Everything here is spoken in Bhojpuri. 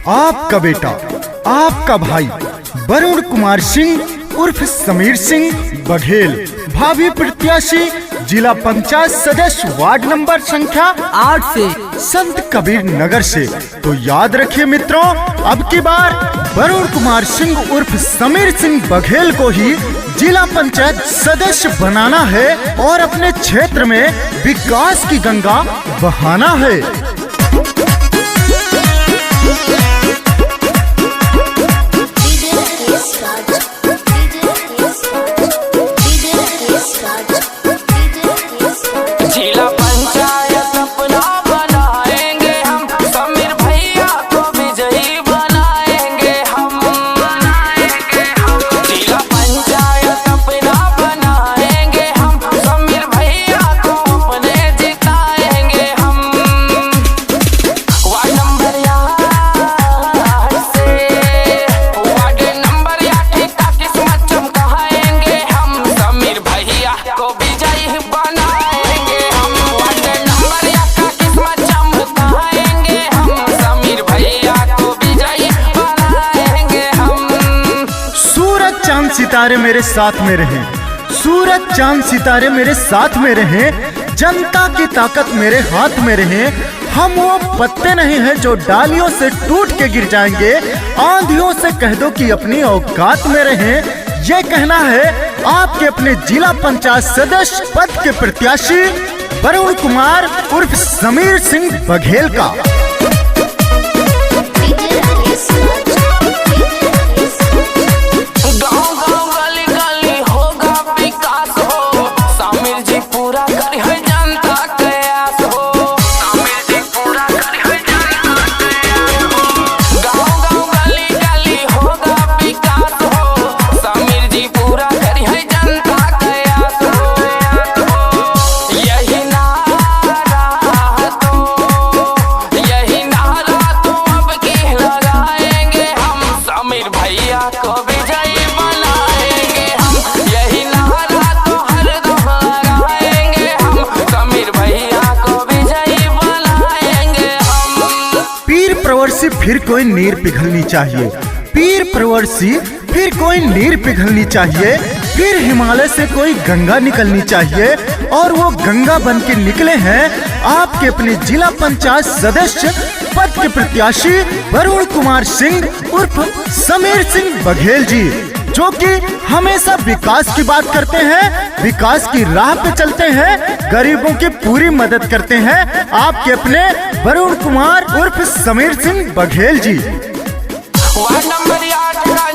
आपका बेटा, आपका भाई वरुण कुमार सिंह उर्फ समीर सिंह बघेल, भावी प्रत्याशी, जिला पंचायत सदस्य, वार्ड नंबर संख्या 8 से, संत कबीर नगर से। तो याद रखिए मित्रों, अब की बार वरुण कुमार सिंह उर्फ समीर सिंह बघेल को ही जिला पंचायत सदस्य बनाना है और अपने क्षेत्र में विकास की गंगा बहाना है। जिला पंचायत अपना बनाएंगे हम, समीर भैया को विजयी बनाएंगे हम। जिला पंचायत अपना बनाएंगे हम, समीर भैया को अपने जिताएंगे हम। वार्ड नंबर 8 से, वार्ड नंबर 8 का किस्मत चमकाएंगे हम, समीर भैया को विजयी बनाएंगे हम। वार्ड नंबर 8 का किस्मत चमकाएंगे हम, समीर भैया को विजयी बनाएंगे हम। सूरज चांद सितारे मेरे साथ में रहे, सूरज चांद सितारे मेरे साथ में रहे, जनता की ताकत मेरे हाथ में रहे। हम वो पत्ते नहीं हैं जो डालियों से टूट के गिर जाएंगे, आंधियों से कह दो कि अपनी औकात में रहें। ये कहना है आपके अपने जिला पंचायत सदस्य पद के प्रत्याशी वरुण कुमार उर्फ समीर सिंह बघेल का। गाँव गाँव गली गली होगा विकास हो, समीर जी पूरा करिए जनता के आस हो। समीर जी पूरा करिए जनता के आस हो। गाँव गाँव गली गली होगा विकास हो, समीर जी पूरा करिए जनता के आस हो। यही नारा तो अब की लगाएंगे हम, समीर भैया को विजयी बनाएंगे हम। यही नारा तो हरदम लगाएंगे हम, समीर भैया को विजयी बनाएंगे हम। पीर प्रवर्सी फिर कोई नीर पिघलनी चाहिए, पीर प्रवर्सी फिर कोई नीर पिघलनी चाहिए, फिर हिमालय से कोई गंगा निकलनी चाहिए। और वो गंगा बन के निकले हैं आपके अपने जिला पंचायत सदस्य पद के प्रत्याशी वरुण कुमार सिंह उर्फ समीर सिंह बघेल जी, जो कि हमेशा विकास की बात करते हैं, विकास की राह पे चलते हैं, गरीबों की पूरी मदद करते हैं। आपके अपने वरुण कुमार उर्फ समीर सिंह बघेल जी। वार्ड नंबर 8 का